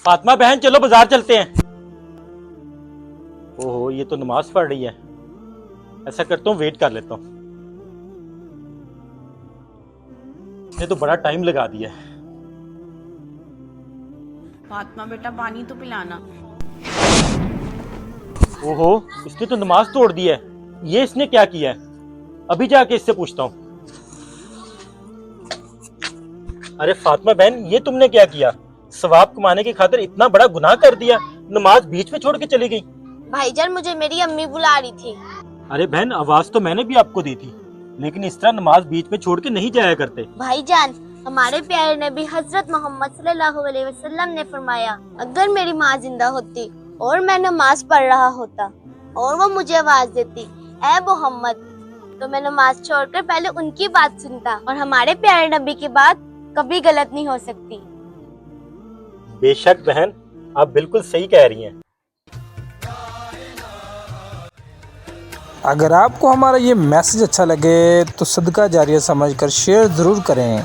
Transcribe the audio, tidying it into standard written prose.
फातिमा बहन चलो बाजार चलते हैं। ओहो ये तो नमाज पढ़ रही है, ऐसा करता हूँ वेट कर लेता हूँ। ये तो बड़ा टाइम लगा दिया है। फातिमा बेटा पानी तो पिलाना। ओहो इसने तो नमाज तोड़ दी है, ये इसने क्या किया है? अभी जाके इससे पूछता हूँ। अरे फातिमा बहन ये तुमने क्या किया? सवाब कमाने की खातिर इतना बड़ा गुनाह कर दिया, नमाज बीच में छोड़ के चली गई। भाईजान मुझे मेरी अम्मी बुला रही थी। अरे बहन आवाज तो मैंने भी आपको दी थी, लेकिन इस तरह नमाज बीच में छोड़ के नहीं जाया करते। भाईजान हमारे प्यारे नबी हजरत मोहम्मद सल्लल्लाहु अलैहि वसल्लम ने फरमाया, अगर मेरी माँ जिंदा होती और मैं नमाज पढ़ रहा होता और वो मुझे आवाज देती ऐ मोहम्मद, तो मैं नमाज छोड़कर पहले उनकी बात सुनता और हमारे प्यारे नबी की बात कभी गलत नहीं हो सकती। बेशक बहन आप बिल्कुल सही कह रही हैं। अगर आपको हमारा ये मैसेज अच्छा लगे तो सदका जारिया समझकर शेयर ज़रूर करें।